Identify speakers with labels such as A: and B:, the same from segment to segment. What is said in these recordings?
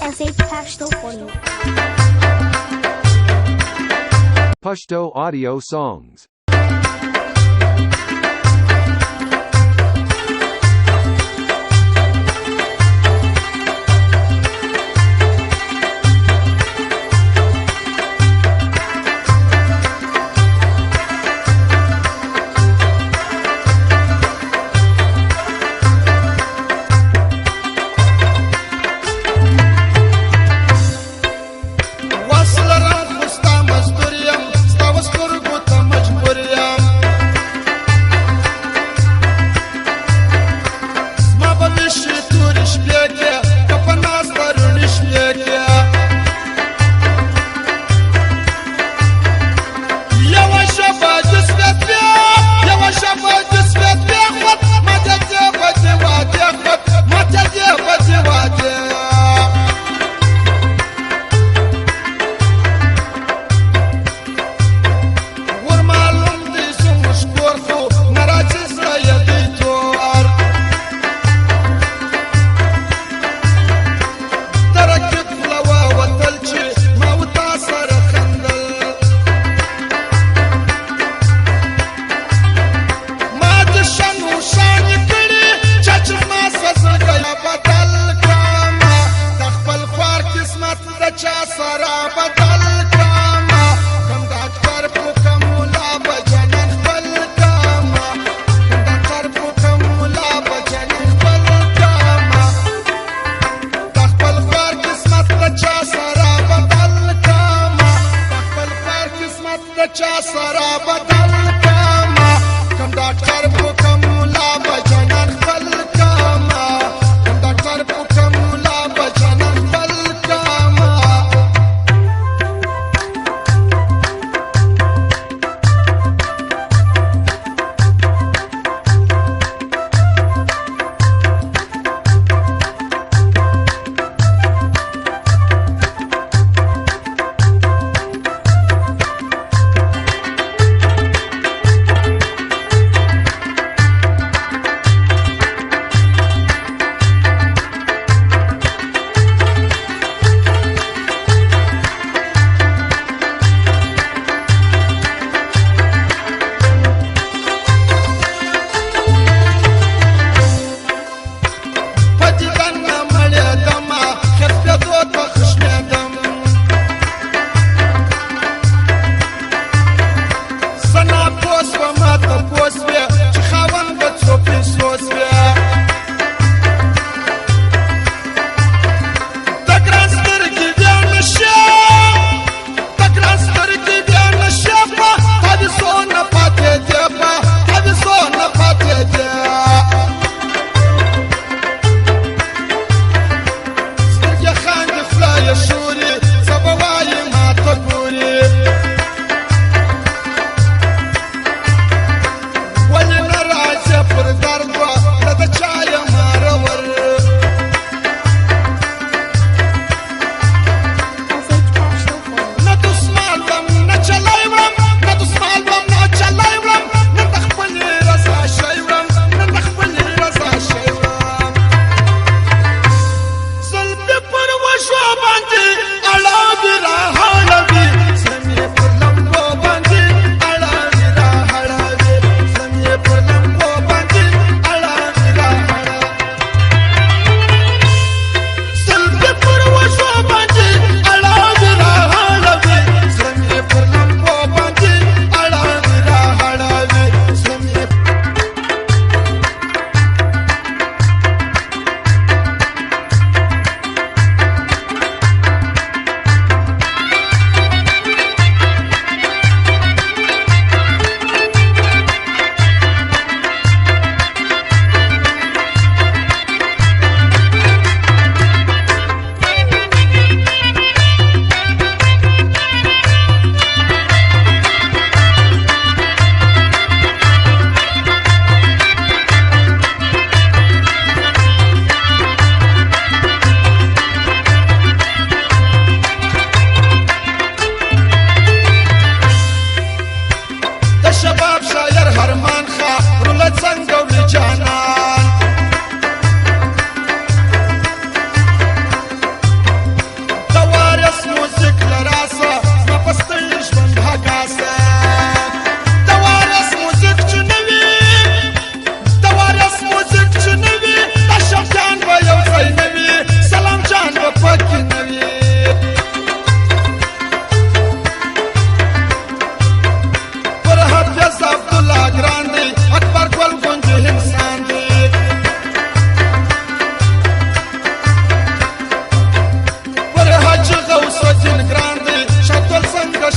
A: S8 Pashto for you.
B: Pashto audio songs.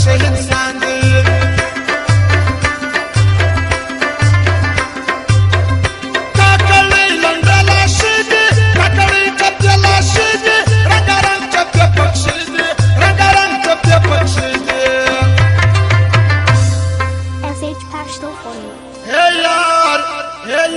A: خوشه انسان دی کاکړی لنډه لاشي دی کاکړی چپې لاشي دی رنګارنګ چپې پکښې دی رنګارنګ چپې پکښې دی
C: SH Pashto for you.
A: Hey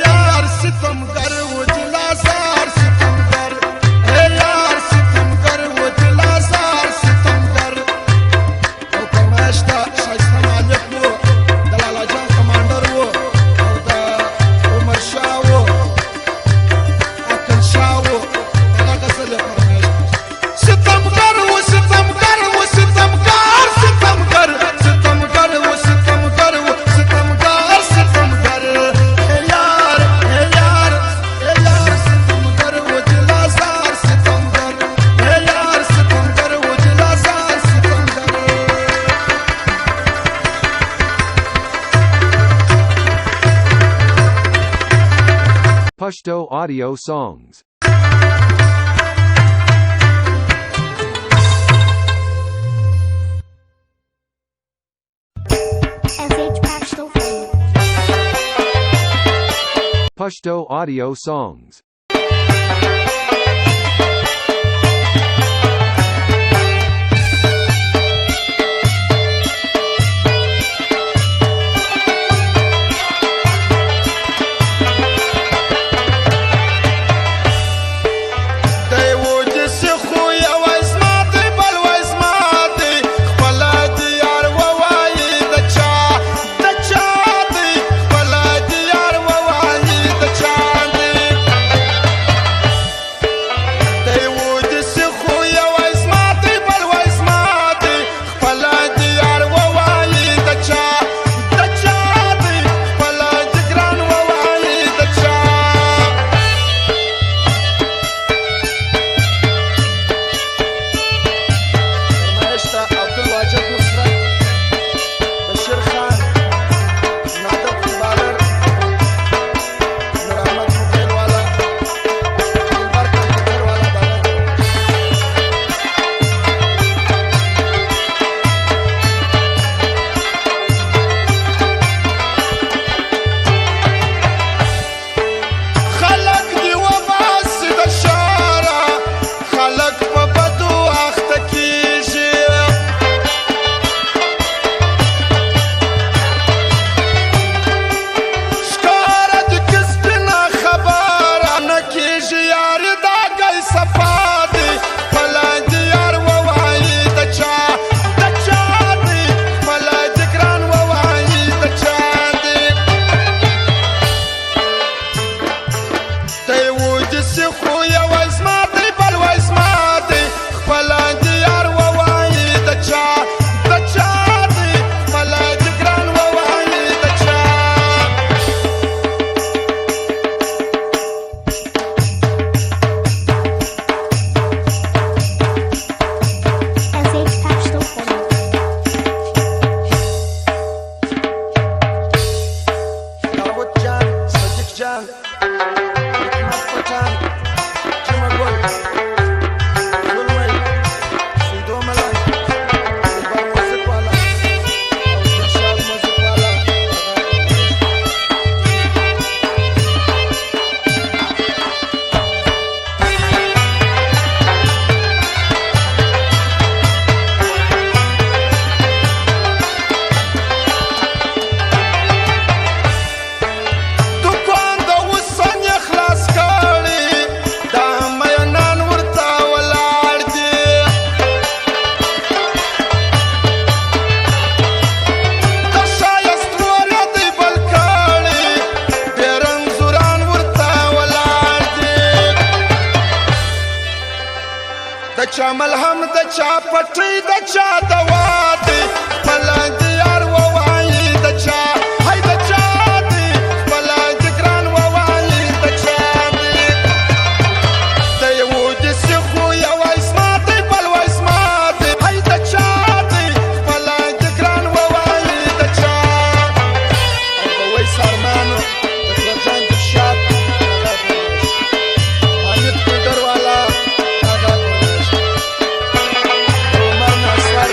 A: yaar sitamgar wo dilazar sitamgar Hey yaar sitamgar wo dilazar sitamgar O parmashta shaista malik wo Dalala Jan commander wo O da Umar Shah wo Akil Shah wo Dala kasale parmashta Sitamgar wo sitamgar wo sitamgar sitamgar Sitamgar wo sitamgar wo sitamgar sitamgar Hey yaar sitamgar wo dilazar sitamgar Hey yaar sitamgar wo dilazar sitamgar
B: Pashto audio songs.
C: SH Pashto for you.
B: Pashto audio songs.
A: دی وجسي خويا وزماتي بل وزماتي خپلا دي يار ووايي دچا دي خپلا دي يار ووايي دچا دي دی وجسي خويا وزماتي بل وزماتي خپلا دي يار ووايي دچا دي خپلا دي ګران ووايي دچا فرمایشته عبدالواجد نصرت بشیر خان نادر فوتبالر نور احمد موبایل والا دلبر کمپیوټر والا بالر خلق دی وباسي د شاره خلق په بدو اخته کیږي ښکاره د کسبینه خبره نه کیږي یار دا ګی صفا دی خپله دي یار ووایي د چا دی خپله دي ګران ووایي د چا دی دی وجسي خویه وزماتي بل وزماتي خپله دي یار ووایي د چا دی خپله دي ګران ووایي د چا
C: SH Pashto for you.
A: داود جان صدیق جان حکمت پټان جمع ګل ګلوی سیدو ملنګ دلبر موزیک والا او دلشاد موزیک والا دکان د وسن خلاص کړي دا مینان ورته ولاړ دي د ښایست ورې دی بل کړي ډېر انځوران ورته ولاړ دي د چا ملهم د چا پټۍ د چا دوا دی خپله دي یار ووایي د چا هی د چا دی خپله دي ګران ووایي د چا دی د یو دسې خویه وزماتي بل وزماتي هی د چا دی خپله دي ګران ووایي د چا او د ویس ارمانو د ترجان دلشاد حمید پیډر والا هغه عمر ناصر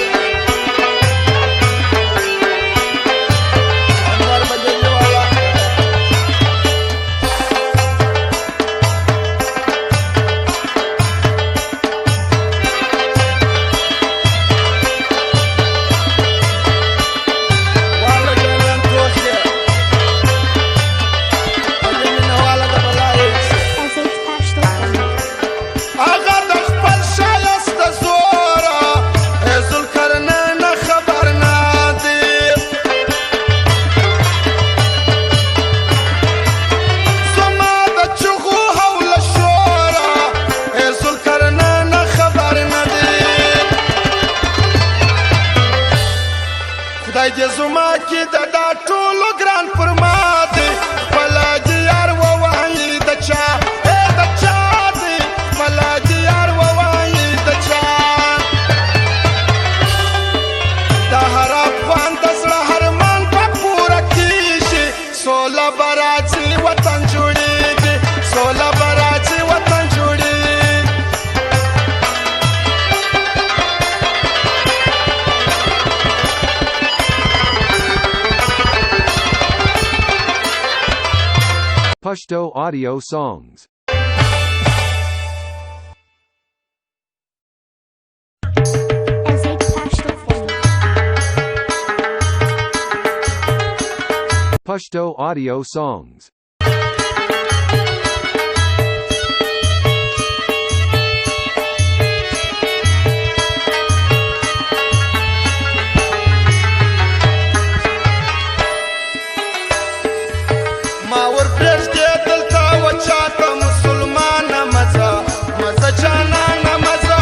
A: کې دا ټولو ګران پر ما دی خپل یار ووایي د چا د چا دی خپل یار ووایي د چا د هر افغان د زړه هرمان په پوره کېږي سوله به راځي وطن جوړېږي سوله به راځي وطن جوړېږي
B: Pashto audio songs.
C: SH Pashto Formula.
B: Pashto audio songs.
A: ما ورپرېږدې دلته وچاته مسلمانه مزه مزه جانانه مزه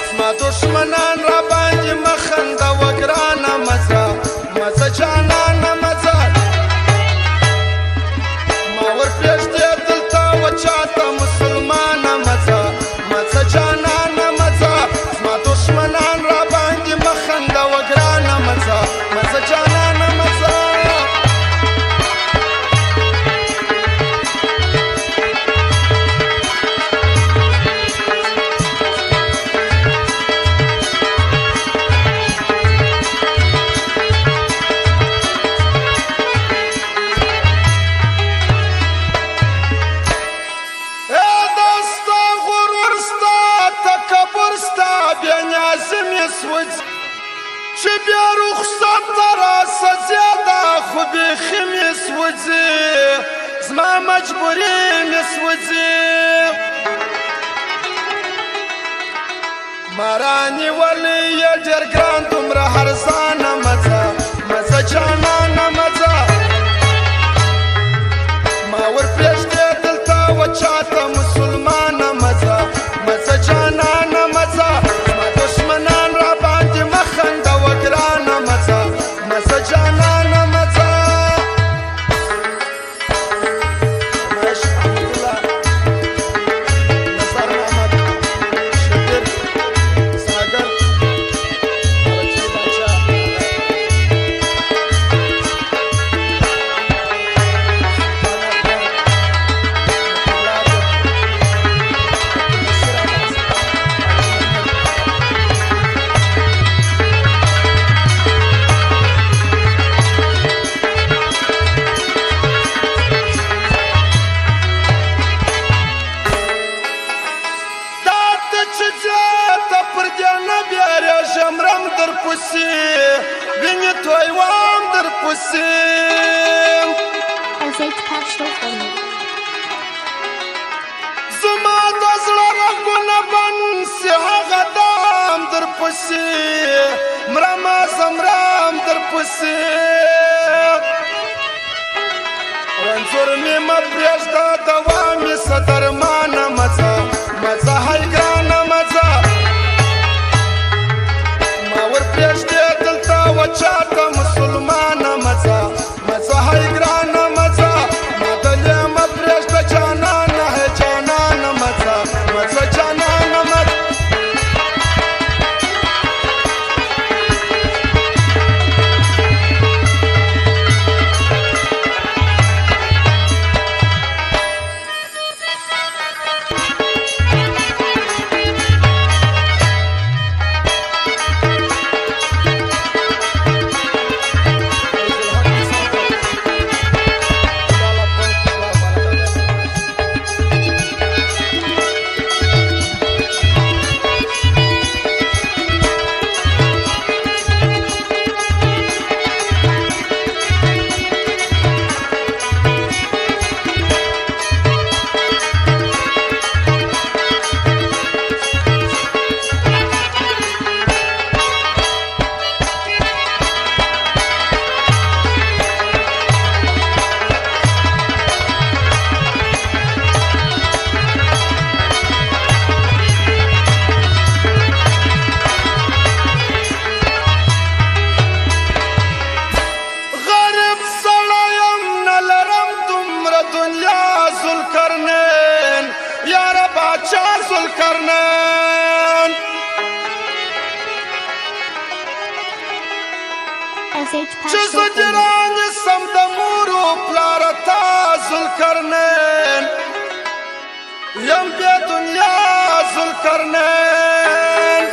A: زما دښمنان را باندې مخنده وګرانه مزه مزه جانانه مزه ما ورپرېږدې دلته وچاته مسلمانه مزه مزه جانانه مزه زما دښمنان را باندې مخنده وګرانه مزه مزه جانانه مزه چې بیا رخصت ته راسه زیاده خو بیخي مې سوځي زما مجبوري مې سوځي ما رانیولې یې ډېر ګران دومره هرزانه مزه مزه جانانه مزه ما ورپرېږدې دلته وچاته مسلمانه مزه مزه جانانه مزه زما دښمنان را باندې مخنده وګرانه مزه مزه جانانه مزه رمش عبدالله نصر محمد شبیر ساگر عربچی باچا ویني تویوام در پسې
C: SH Pashto Formula.
A: زما د زړه رګونه بند سي هغه دام در پسې مرمه زمرام در پسې رنځور مې مه پرېږده دوام یې څه درمانه مزه مزه هی ګرانه مزه ما ورپرېږدې دلته وچاته مسلمانه مزه مزه هی ګرانه مزه ما دلې مه پرېږده جانانه هی جانانه مزه مزه جانانه مزه باچا ذوالقرنین
C: SH
A: چې
C: Pastor
A: زه دې
C: for you.
A: رانیسم د مورو پلاره تا ذوالقرنین یم بې دنیا ذوالقرنین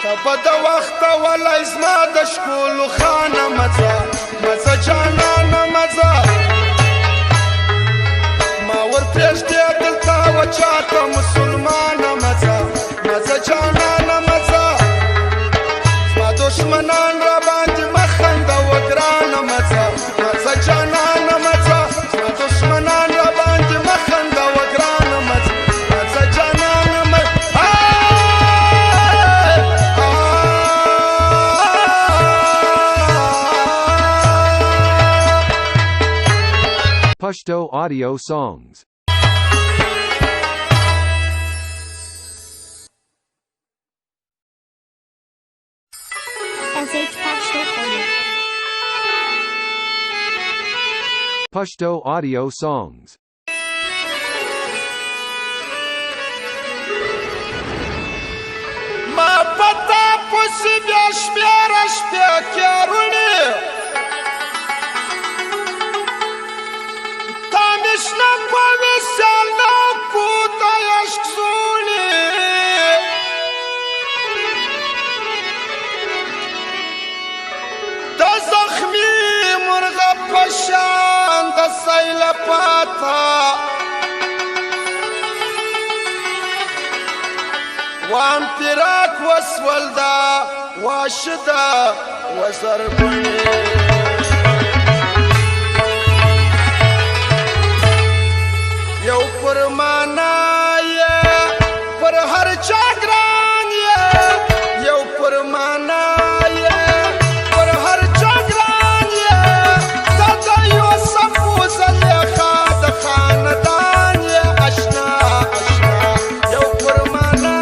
A: ته به د وخته ولی زما د شکولو خانه مځه مځه جانانه مځه ما ورپرېږدې دلته و چاته مسلمانه مځه مځه جانانه مځه زما دښمنان را باندې مه خندوه ګرانه مځه مځه جانانه مځه زما دښمنان را باندې مه خندوه ګرانه مځه مځه جانانه
B: Pashto audio songs.
C: SH Pastor for you.
B: Pashto audio songs.
A: ما پتا پسی بیا شمېره شپې کېرونې تا مې شنه په وصال نه کوته عشق سونې د زخمي مرغه په شان د سیله پاته وام پیراک وسولدا واشدا وزربنی یو پرمانا یې پر هر چا ګران یې یو پرمانا یې پر هر چا ګران یې تا د یوسف وزلیخا د خاندان یې اشنا اشنا یو پرمانا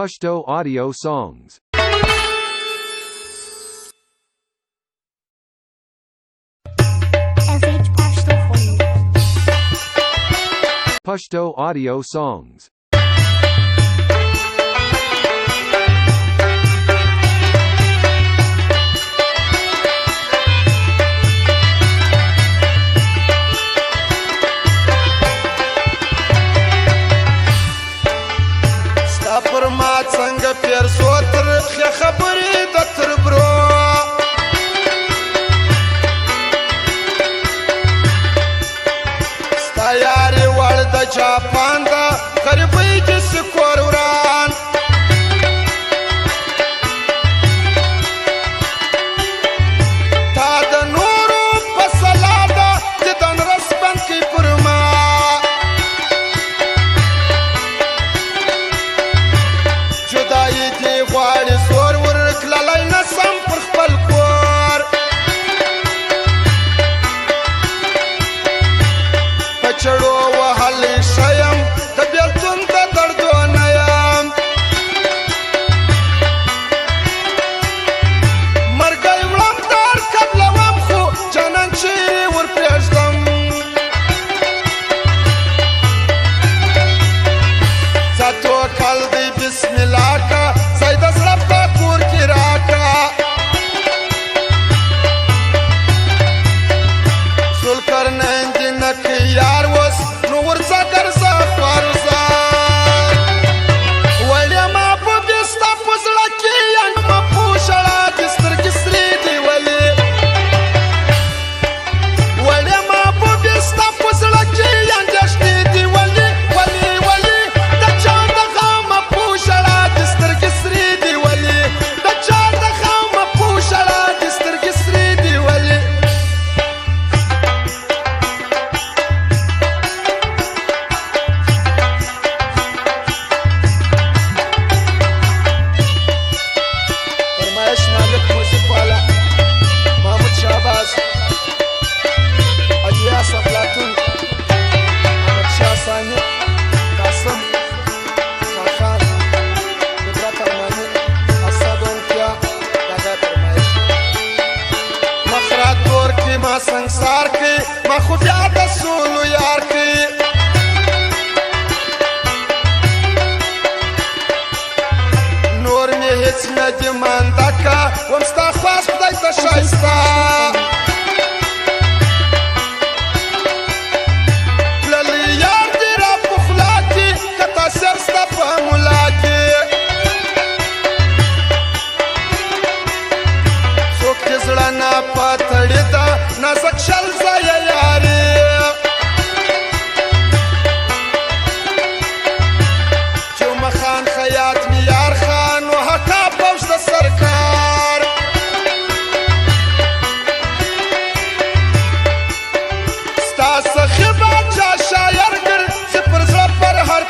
B: Pashto audio songs.
C: SH Pashto for you.
B: Pashto audio songs.
A: پر ما څنګه پیر سو تر خبرې د تر برو ستا یارې وړ د جاپان د غریبۍ کې سکور وران تا د نورو په سلا ده دیدن رسبند کې پر ما غواړي زور ورکړلی نسم پر خپل کور په چړو وهلی شیم د بېلتون د دردونه یم مرګی وړم در قبلوم خو جانان چیرې ورپرېږدم ځه توکل دی بسم الله کا یار وس نو ورڅا درځه فارزا ولې ما په بستا پزړه کې یم په پوښړه د سترګې سرې دی ولې ما په بستا پزړه کې یم د شتې دی ولې د چا د غم پوښړه د سترګې سرې دی ولې د چا د غم پوښړه د سترګې سرې دی ولې संसार के मैं खुद याद सोलू यार के नूर में हिच न दिमांदा का वमस्ता ख्वास खुदाई ता शाइस्ता लली यार तेरा पुखला की कता सरस्ता पामुला के सोख जड़ा ना पाथड़ी दा نازک شل زایا یاری جمع خان خیاط میار خان و حقا پوش دا سرکار ستا سخی باچا شایر گر زپر زر پر هر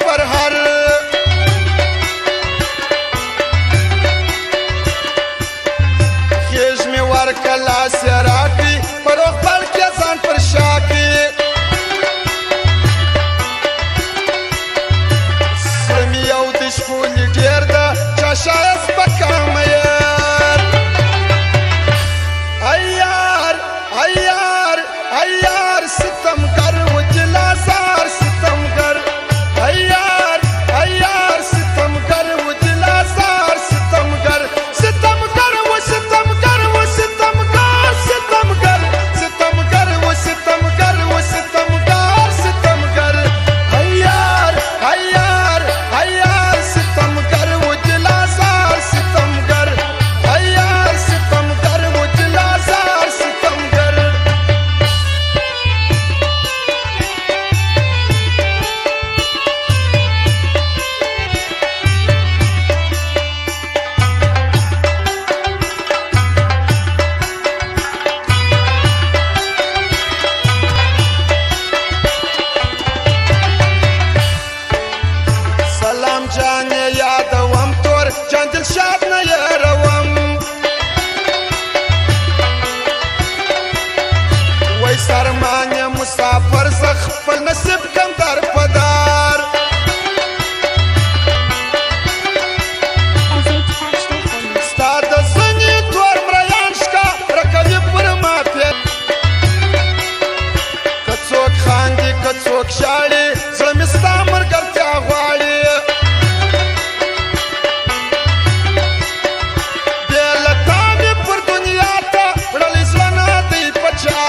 A: خیج می ورکلا سیراکی پروخ بلکې ځان پر شا کې زړه مې یو د شپولې ډېر ده چا شاید سپکام یار ایار ستمګر و دلازار ستمګر ایار ستمګر و دلازار ستمګر شاړي زمستا مرګرتیا غواړي دلته مې پر دنیا ته وړلې زړه دی پچا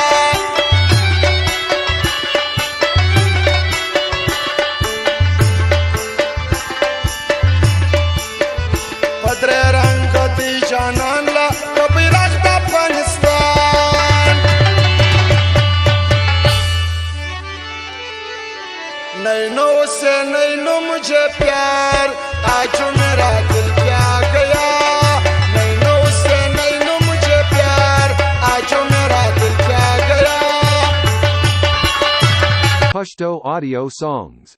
A: پدر رنگ دی جانان لا کبھی راج افغانستان नैनो से नैनो मुझे प्यार आज मेरा दिल क्या गया नैनो से नैनो मुझे प्यार आज मेरा दिल क्या गया
B: Pashto audio songs.